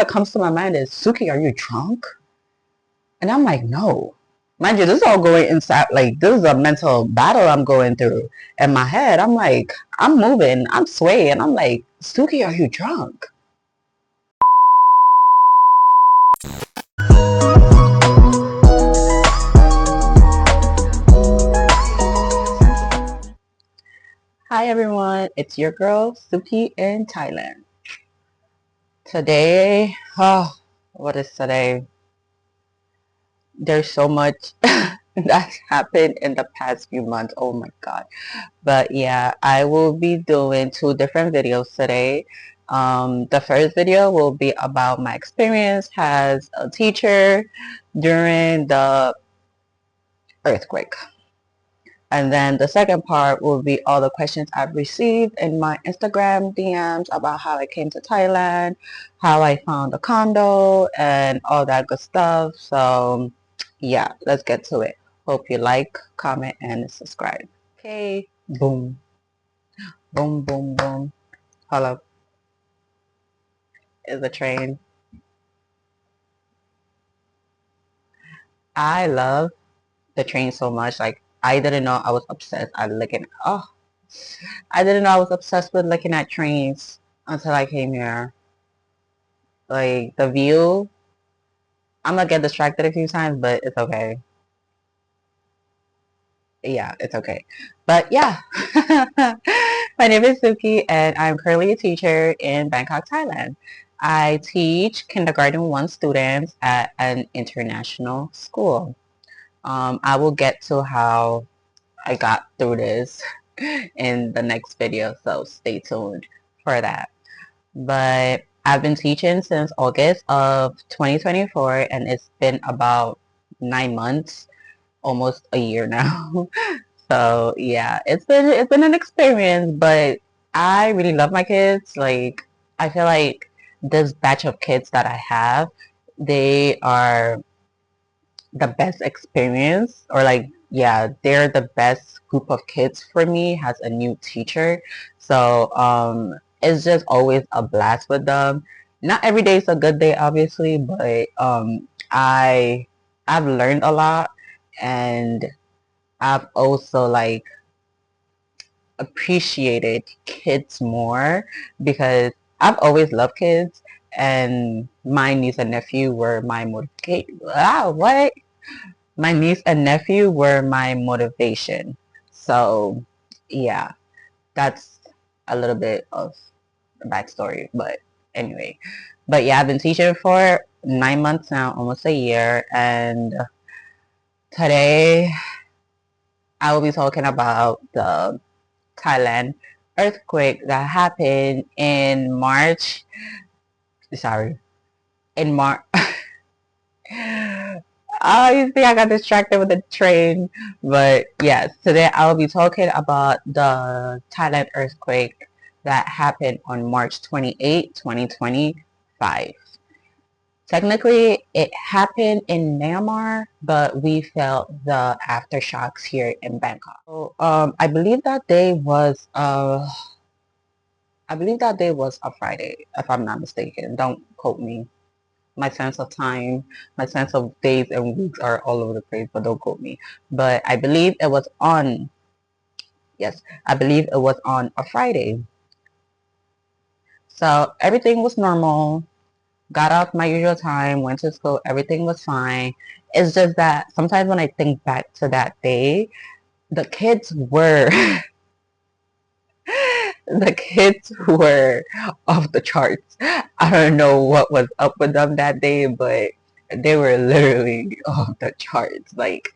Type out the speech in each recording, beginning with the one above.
that comes to my mind is, Suki, are you drunk? And I'm like, no. Mind you, this is all going inside, like, this is a mental battle I'm going through. In my head, I'm like, I'm moving, I'm swaying. I'm like, Suki, are you drunk? Hi, everyone. It's your girl, Suki in Thailand. Today, oh, what is today? There's so much that's happened in the past few months. Oh my God. But yeah, I will be doing two different videos today. The first video will be about my experience as a teacher during the earthquake. And then the second part will be all the questions I've received in my Instagram DMs about how I came to Thailand, how I found a condo, and all that good stuff. So yeah, let's get to it. Hope you like, comment, and subscribe. Okay, boom, boom, boom, boom. Hello, is the train. I love the train so much. Like, I didn't know I was obsessed. I didn't know I was obsessed with looking at trains until I came here. Like, the view, I'm gonna get distracted a few times, but it's okay. Yeah, it's okay. But yeah, my name is Suki, and I'm currently a teacher in Bangkok, Thailand. I teach kindergarten 1 students at an international school. I will get to how I got through this in the next video, so stay tuned for that. But I've been teaching since August of 2024, and it's been about 9 months, almost a year now. So yeah, it's been an experience, but I really love my kids. Like, I feel like this batch of kids that I have, they are the best experience, or like, yeah, they're the best group of kids for me as a new teacher. So it's just always a blast with them. Not every day is a good day, obviously, but I've learned a lot, and I've also like appreciated kids more, because I've always loved kids, and my niece and nephew were my motivation. What? My niece and nephew were my motivation. So yeah, that's a little bit of the backstory. But anyway, but yeah, I've been teaching for 9 months now, almost a year, and today I will be talking about the Thailand earthquake that happened in March. Sorry, in March. Oh, you see, I got distracted with the train. But yes, today I'll be talking about the Thailand earthquake that happened on March 28, 2025. Technically, it happened in Myanmar, but we felt the aftershocks here in Bangkok. So, I believe that day was a Friday, if I'm not mistaken. Don't quote me. My sense of time, my sense of days and weeks are all over the place, but don't quote me. But I believe it was on, yes, I believe it was on a Friday. So everything was normal. Got off my usual time, went to school, everything was fine. It's just that sometimes when I think back to that day, the kids were the kids were off the charts. I don't know what was up with them that day, but they were literally off the charts. Like,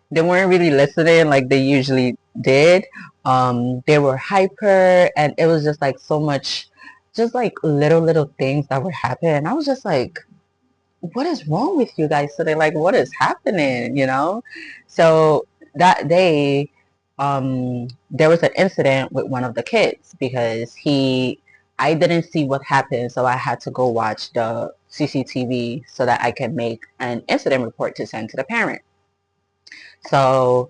they weren't really listening like they usually did. They were hyper, and it was just like so much, just like little things that were happening. I was just like, what is wrong with you guys today? Like, what is happening, you know? So that day, there was an incident with one of the kids, because I didn't see what happened, so I had to go watch the CCTV so that I can make an incident report to send to the parent. So,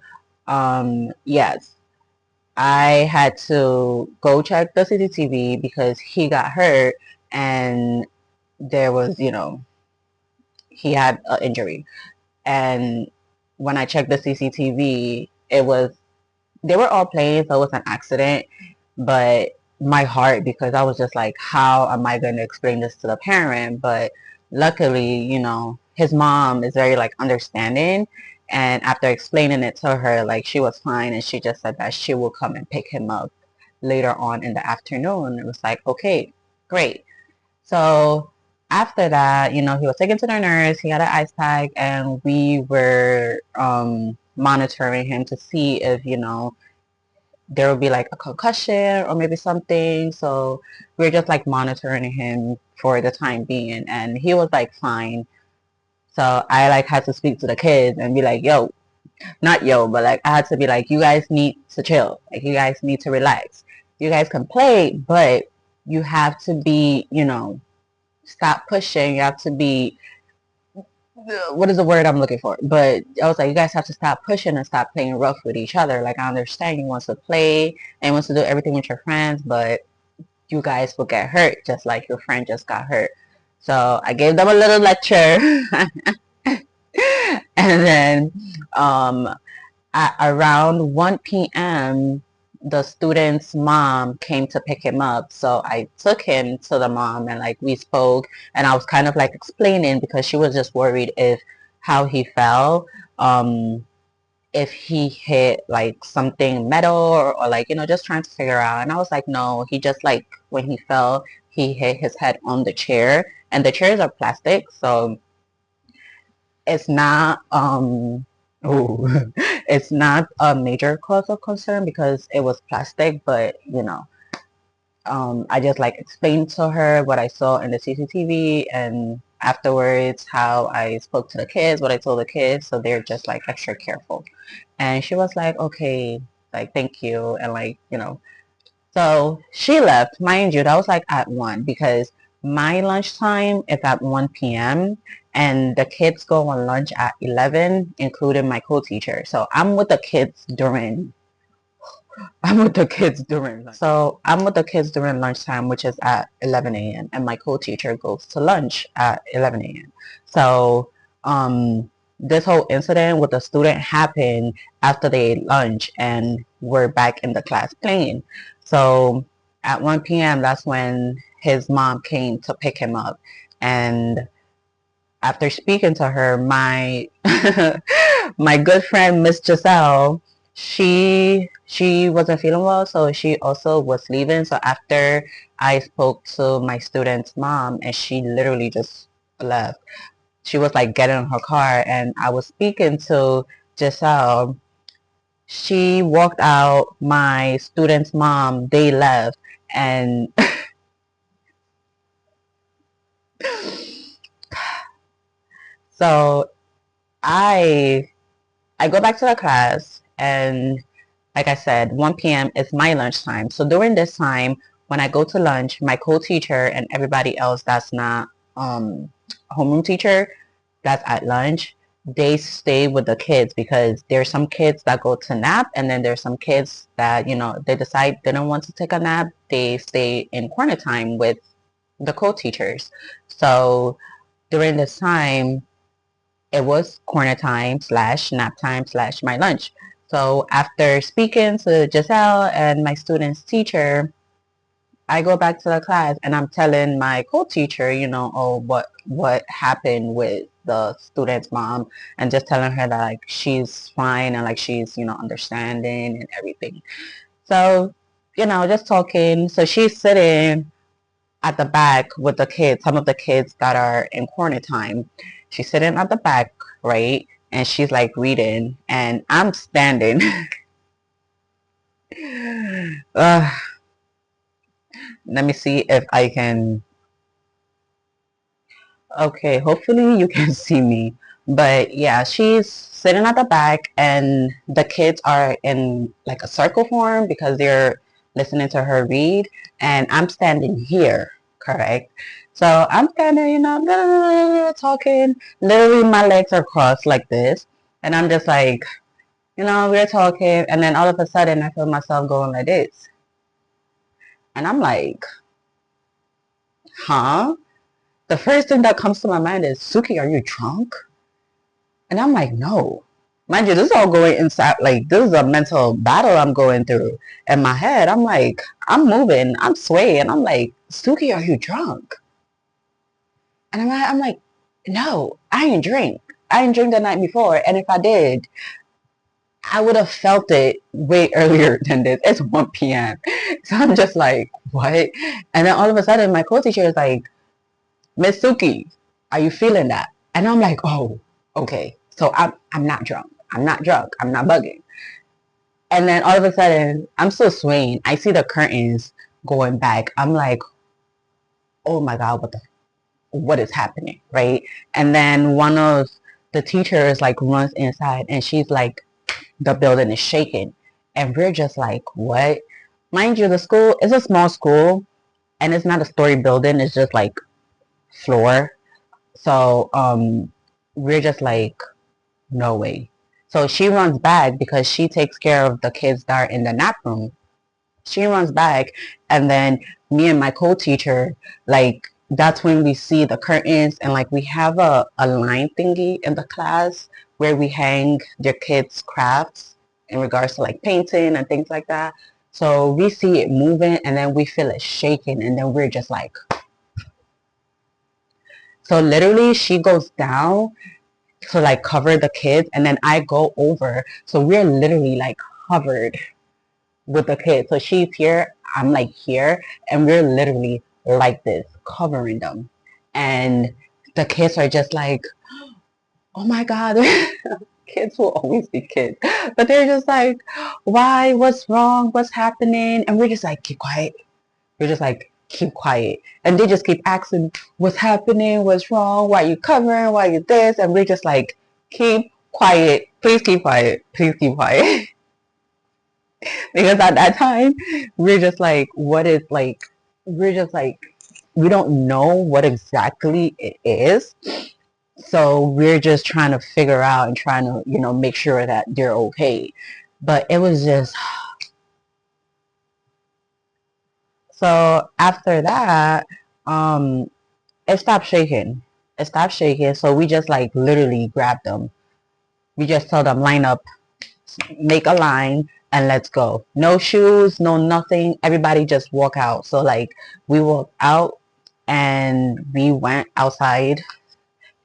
yes, I had to go check the CCTV because he got hurt, and there was, he had an injury. And when I checked the CCTV, they were all playing, so it was an accident. But my heart, because I was just like, how am I going to explain this to the parent? But luckily, his mom is very like understanding. And after explaining it to her, like she was fine, and she just said that she will come and pick him up later on in the afternoon. It was like, okay, great. So after that, he was taken to the nurse. He had an ice pack, and we were monitoring him to see if there would be like a concussion or maybe something. So we were just like monitoring him for the time being, and he was like fine. So I like had to speak to the kids and be like, yo, not yo, but like I had to be like, you guys need to chill. Like you guys need to relax. You guys can play, but you have to be, stop pushing. You have to be, what is the word I'm looking for? But I was like, you guys have to stop pushing and stop playing rough with each other. Like I understand you want to play and wants to do everything with your friends, but you guys will get hurt just like your friend just got hurt. So I gave them a little lecture. And then um, at around 1 p.m., the student's mom came to pick him up. So I took him to the mom and like we spoke, and I was kind of like explaining because she was just worried if how he fell, um, if he hit like something metal or like, just trying to figure out. And I was like, no, he just like when he fell, he hit his head on the chair, and the chairs are plastic. So it's not oh, it's not a major cause of concern because it was plastic, but I just like explained to her what I saw in the CCTV, and afterwards how I spoke to the kids, what I told the kids, so they're just like extra careful. And she was like, okay, like thank you, and like so she left. Mind you, that was like at 1 because my lunchtime is at 1 p.m. and the kids go on lunch at 11, including my co-teacher. So I'm with the kids during lunch. So I'm with the kids during lunchtime, which is at 11 a.m. and my co-teacher goes to lunch at 11 a.m. So this whole incident with the student happened after they ate lunch and we're back in the class playing. So at 1 p.m. that's when his mom came to pick him up, and after speaking to her, my my good friend Miss Giselle, she wasn't feeling well, so she also was leaving. So after I spoke to my student's mom, and she literally just left. She was like getting in her car, and I was speaking to Giselle. She walked out. My student's mom, they left, and so I I go back to the class, and like I said, 1 p.m. is my lunchtime. So during this time, when I go to lunch, my co-teacher and everybody else that's not homeroom teacher that's at lunch, they stay with the kids because there's some kids that go to nap, and then there's some kids that, they decide they don't want to take a nap. They stay in corner time with the co-teachers. So during this time, it was corner time slash nap time slash my lunch. So after speaking to Giselle and my student's teacher, I go back to the class and I'm telling my co-teacher, oh, what happened with the student's mom, and just telling her that like she's fine and like she's, understanding and everything. So, just talking. So she's sitting at the back with the kids, some of the kids that are in corner time. She's sitting at the back, right? And she's like reading, and I'm standing. uh, Let me see if I can. Okay, hopefully you can see me. But yeah, she's sitting at the back, and the kids are in like a circle form because they're listening to her read, and I'm standing here, correct? So I'm standing, talking. Literally, my legs are crossed like this, and I'm just like, we're talking, and then all of a sudden, I feel myself going like this, and I'm like, huh? the first thing that comes to my mind is, Suki, are you drunk? And I'm like, no. Mind you, this is all going inside. Like, this is a mental battle I'm going through in my head. I'm like, I'm moving, I'm swaying. I'm like, Suki, are you drunk? And I'm like, no, I ain't drink. I didn't drink the night before. And if I did, I would have felt it way earlier than this. It's 1 p.m. So I'm just like, what? And then all of a sudden, my co-teacher is like, Miss Suki, are you feeling that? And I'm like, oh, okay. So I'm not drunk. I'm not drunk. I'm not bugging. And then all of a sudden, I'm still swaying. I see the curtains going back. I'm like, oh my God, what is happening, right? And then one of the teachers like runs inside and she's like, the building is shaking. And we're just like, what? Mind you, the school is a small school and it's not a story building, it's just like floor. So we're just like, no way. So she runs back because she takes care of the kids that are in the nap room. She runs back, and then me and my co-teacher, like, that's when we see the curtains, and like we have a line thingy in the class where we hang their kids' crafts in regards to like painting and things like that. So we see it moving and then we feel it shaking and then we're just like, so literally she goes down to like cover the kids and then I go over. So we're literally like covered with the kids. So she's here, I'm like here, and we're literally like this, covering them. And the kids are just like, oh my God, kids will always be kids. But they're just like, why? What's wrong? What's happening? And we're just like, keep quiet. We're just like, keep quiet. And they just keep asking, what's happening? What's wrong? Why are you covering? Why are you this? And we're just like, keep quiet. Please keep quiet. Please keep quiet. Because at that time, we're just like, what is like, we're just like, we don't know what exactly it is. So we're just trying to figure out and trying to, make sure that they're okay. But it was just, so after that, um, it stopped shaking. It stopped shaking. So we just like literally grabbed them. We just tell them line up, make a line, and let's go. No shoes, no nothing. Everybody just walk out. So like we walked out and we went outside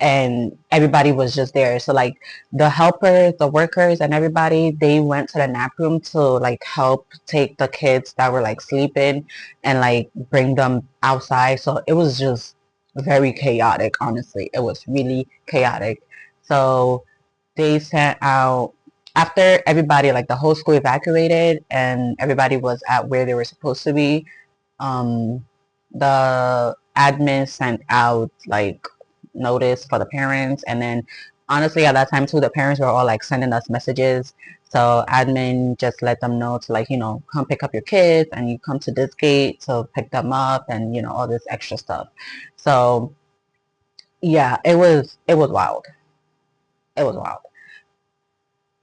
and everybody was just there. So like the helpers, the workers and everybody, they went to the nap room to like help take the kids that were like sleeping and like bring them outside. So it was just very chaotic, honestly. It was really chaotic. So they sent out after everybody, like the whole school evacuated and everybody was at where they were supposed to be. um the admin sent out like notice for the parents, and then honestly at that time too the parents were all like sending us messages. So admin just let them know to like, come pick up your kids and you come to this gate to pick them up and all this extra stuff. So yeah, it was wild. It was wild.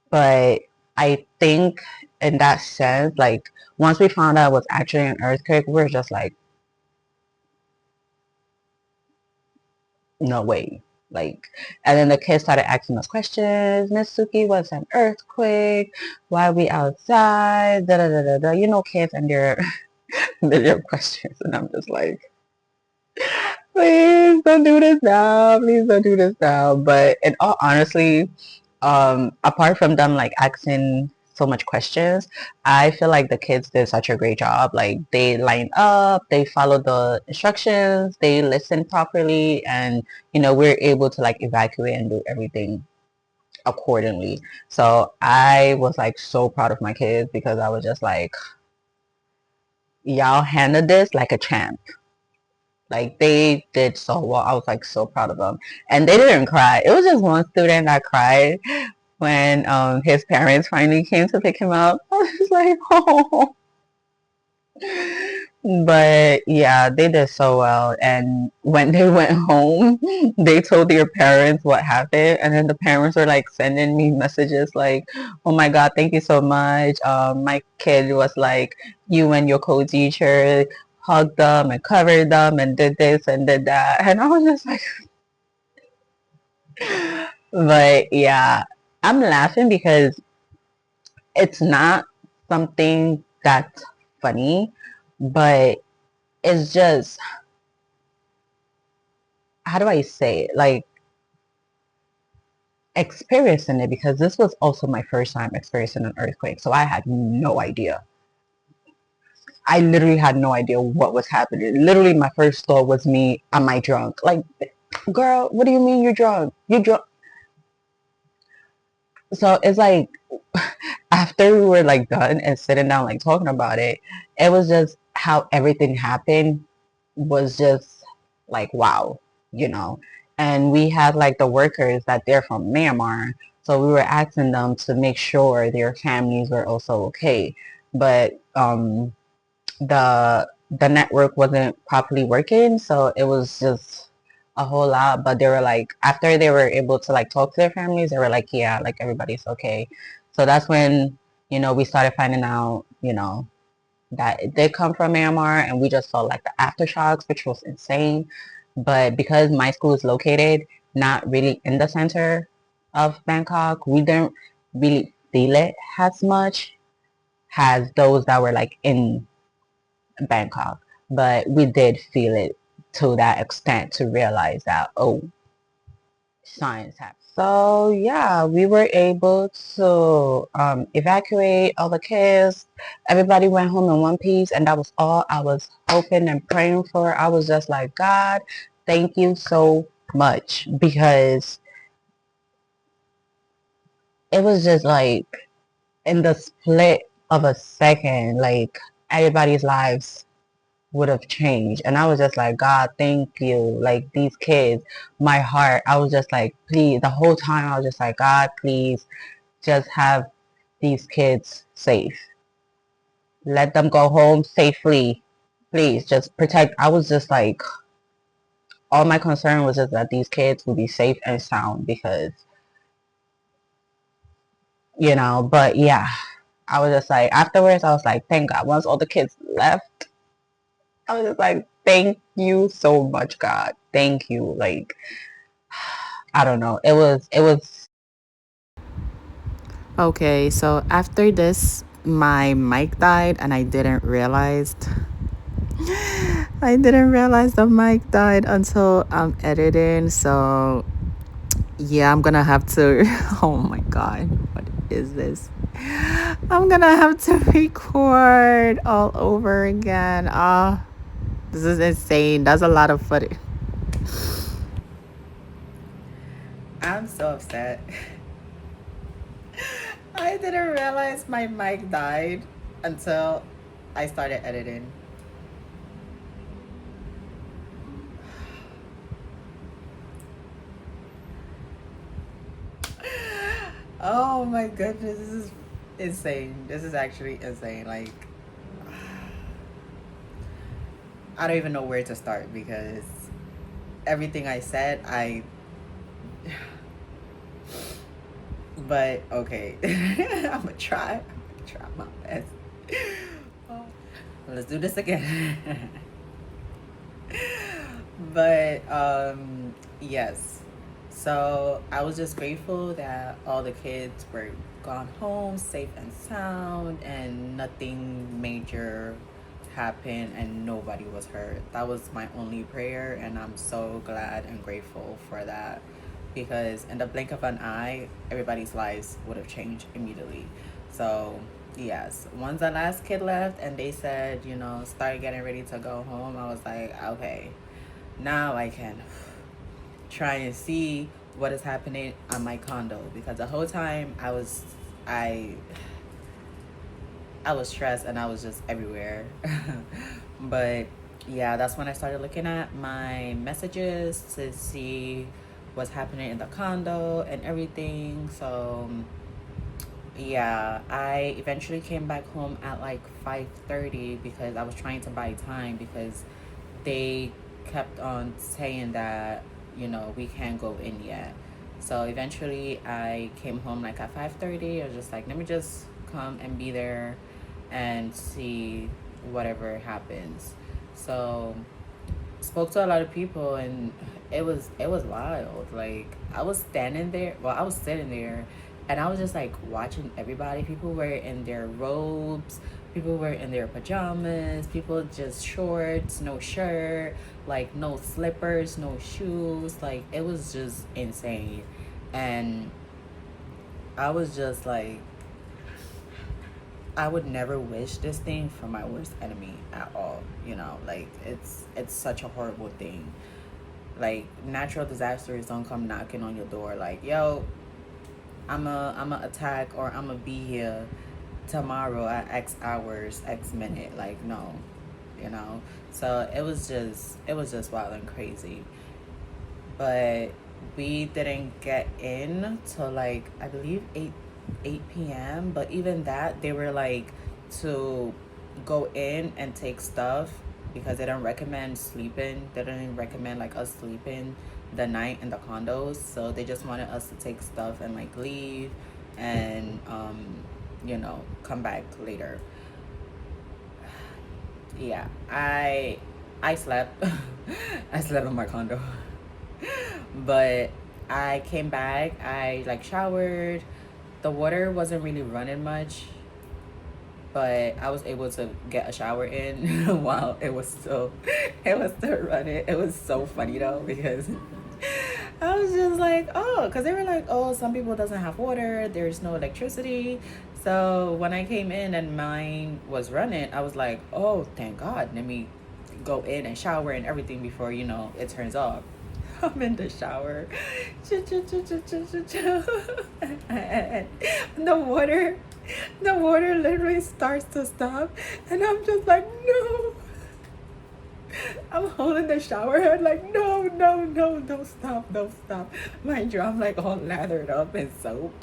But I think in that sense, like once we found out it was actually an earthquake, we were just like, no way. Like, and then the kids started asking us questions. Miss Suki, what's an earthquake? Why are we outside? Da da da da da. Kids and their questions, and I'm just like, please don't do this now. Please don't do this now. But in all honesty, apart from them like asking so much questions, I feel like the kids did such a great job. Like they lined up, they followed the instructions, they listened properly, and we're able to like evacuate and do everything accordingly. So I was like so proud of my kids because I was just like, y'all handled this like a champ. Like they did so well. I was like so proud of them. And they didn't cry. It was just one student that cried when his parents finally came to pick him up. I was like, oh. But yeah, they did so well. And when they went home, they told their parents what happened. And then the parents were like sending me messages like, oh my God, thank you so much. My kid was like, you and your co-teacher hugged them and covered them and did this and did that. And I was just like, but yeah, I'm laughing because it's not something that's funny, but it's just, how do I say it? Like, experiencing it, because this was also my first time experiencing an earthquake. So I had no idea. I literally had no idea what was happening. Literally, my first thought was me, am I drunk? Like, girl, what do you mean you're drunk? You drunk? So it's like, after we were like done and sitting down like talking about it, it was just how everything happened was just like wow, you know. And we had like the workers that they're from Myanmar, so we were asking them to make sure their families were also okay. But the network wasn't properly working, so it was just a whole lot. But they were like, after they were able to like talk to their families, they were like, yeah, like everybody's okay. So that's when, we started finding out, that it did come from Myanmar, and we just saw like the aftershocks, which was insane. But because my school is located not really in the center of Bangkok, we didn't really feel it as much as those that were like in Bangkok, but we did feel it to that extent to realize that, oh, science happened. So yeah, we were able to evacuate all the kids. Everybody went home in one piece, and that was all I was hoping and praying for. I was just like, God, thank you so much, because it was just like in the split of a second, like everybody's lives would have changed. And I was just like, God, thank you. Like these kids, my heart, I was just like, please, the whole time I was just like, God, please just have these kids safe. Let them go home safely. Please just protect. I was just like, all my concern was just that these kids would be safe and sound, because, but yeah, I was just like, afterwards, I was like, thank God. Once all the kids left, I was just like, thank you so much, God. Thank you. Like, I don't know. It was. Okay, so after this, my mic died and I didn't realize. I didn't realize the mic died until I'm editing. So yeah, I'm gonna have to. Oh my god, what is this? I'm gonna have to record all over again. This is insane. That's a lot of footage. I'm so upset. I didn't realize my mic died until I started editing. Oh my goodness, this is insane. This is actually insane. Like, I don't even know where to start because everything I said, but okay. I'm gonna try. I'm gonna try my best. Oh, let's do this again. But yes. So I was just grateful that all the kids were gone home safe and sound and nothing major happened and nobody was hurt. That was my only prayer, and I'm so glad and grateful for that, because in the blink of an eye everybody's lives would have changed immediately. So yes, once the last kid left and they said, start getting ready to go home, I was like, okay, now I can try and see what is happening on my condo, because the whole time I I was stressed and I was just everywhere. But yeah, that's when I started looking at my messages to see what's happening in the condo and everything. So yeah, I eventually came back home at like 5:30 because I was trying to buy time, because they kept on saying that, we can't go in yet. So eventually I came home like at 5:30. I was just like, let me just come and be there and see whatever happens. So spoke to a lot of people, and it was wild. Like I was standing there, well, I was sitting there, and I was just like watching everybody. People were in their robes, people were in their pajamas, people just shorts, no shirt, like no slippers, no shoes. Like it was just insane. And I was just like, I would never wish this thing for my worst enemy at all. Like it's such a horrible thing. Like natural disasters don't come knocking on your door like, yo, I'm a attack, or I'm gonna be here tomorrow at X hours, X minute. Like no, you know. So it was just wild and crazy. But we didn't get in till like I believe 8 p.m. But even that, they were like to go in and take stuff, because they don't recommend sleeping. They don't even recommend like us sleeping the night in the condos. So they just wanted us to take stuff and like leave, and come back later. Yeah, I slept. I slept in my condo. But I came back, I like showered. The water wasn't really running much, but I was able to get a shower in while it was still running. It was so funny though, because I was just like, oh, because they were like, oh, some people doesn't have water, there's no electricity. So when I came in and mine was running, I was like, oh, thank God, let me go in and shower and everything before it turns off. I'm in the shower. And the water literally starts to stop. And I'm just like, no. I'm holding the shower head like, no, no, no, don't stop, don't stop. Mind you, I'm like all lathered up in soap.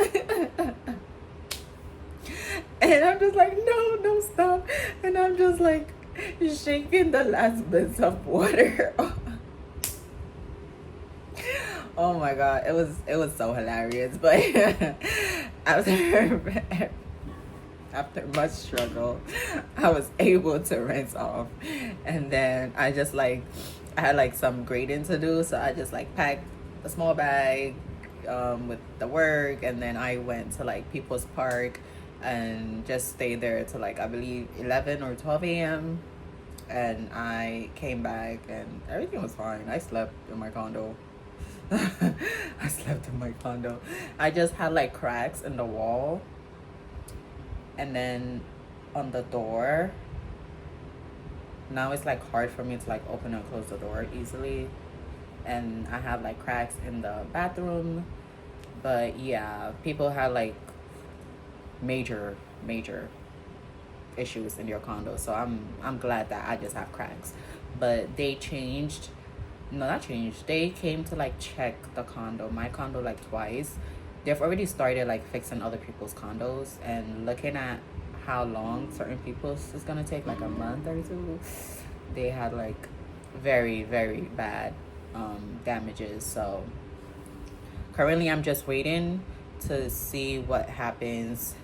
And I'm just like, no, don't stop. And I'm just like shaking the last bits of water. Oh my God, it was so hilarious. But after after much struggle, I was able to rinse off. And then I had like some grading to do, so I just like packed a small bag with the work, and then I went to like People's Park and just stayed there till like I believe 11 or 12 a.m. And I came back and everything was fine. I slept in my condo. I slept in my condo. I just had like cracks in the wall, and then on the door. Now it's like hard for me to like open and close the door easily, and I have like cracks in the bathroom. But yeah, people had like major major issues in your condo, so I'm glad that I just have cracks. But they changed, no, not changed, they came to like check the condo, my condo, like twice. They've already started like fixing other people's condos, and looking at how long certain people's is gonna take, like a month or two. They had like very very bad damages. So currently I'm just waiting to see what happens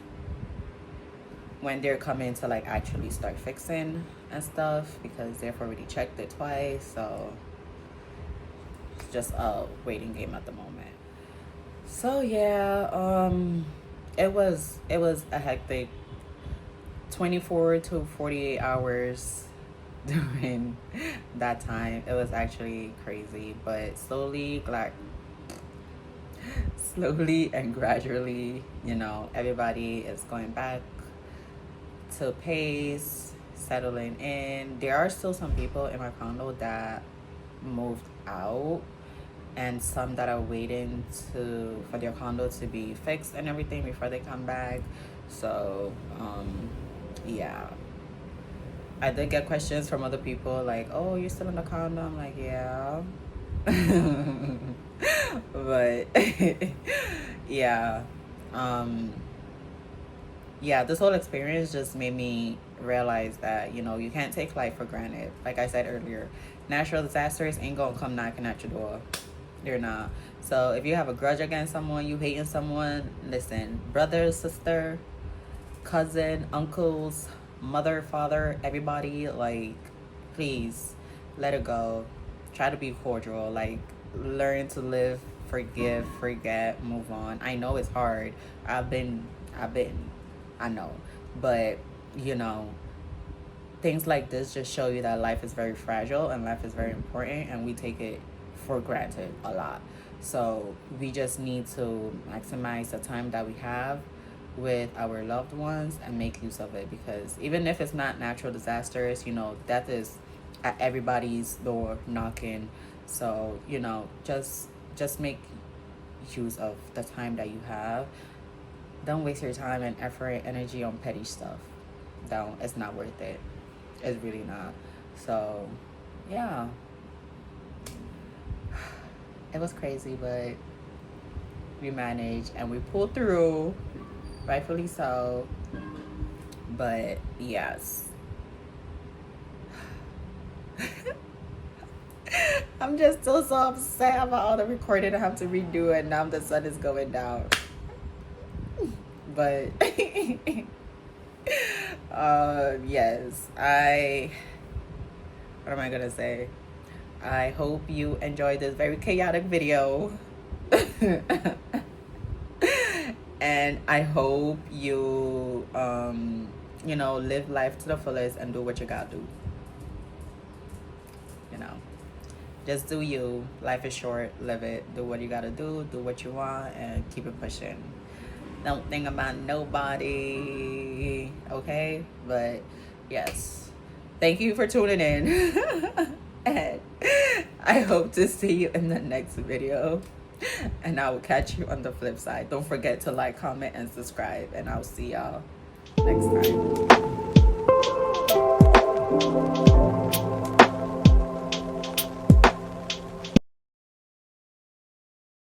when they're coming to like actually start fixing and stuff, because they've already checked it twice. So it's just a waiting game at the moment. So yeah, it was a hectic 24 to 48 hours during that time. It was actually crazy, but slowly and gradually, everybody is going back to pace, settling in. There are still some people in my condo that moved out, and some that are waiting for their condo to be fixed and everything before they come back. So yeah, I did get questions from other people like, oh, you're still in the condo? I'm like, yeah. But yeah, um yeah, this whole experience just made me realize that you can't take life for granted. Like I said earlier, natural disasters ain't gonna come knocking at your door. They're not. So if you have a grudge against someone, you hating someone, listen, brother, sister, cousin, uncles, mother, father, everybody, like, please let it go. Try to be cordial. Like, learn to live, forgive, forget, move on. I know it's hard. I've been, I've been, I know. But, you know, things like this just show you that life is very fragile and life is very important, and we take it for granted a lot. So we just need to maximize the time that we have with our loved ones and make use of it, because even if it's not natural disasters, you know, death is at everybody's door knocking. So, you know, just make use of the time that you have. Don't waste your time and effort and energy on petty stuff. Don't. It's not worth it. It's really not. So, yeah. It was crazy, but we managed and we pulled through, rightfully so. But yes. I'm just still so upset about all the recording I have to redo, and now the sun is going down. But yes, what am I gonna say? I hope you enjoyed this very chaotic video. And I hope you you know, live life to the fullest and do what you gotta do. You know, just do you. Life is short. Live it. Do what you gotta do what you want, and keep it pushing. Don't think about nobody, okay? But yes, thank you for tuning in. And I hope to see you in the next video, and I will catch you on the flip side. Don't forget to like, comment, and subscribe, and I'll see y'all next time.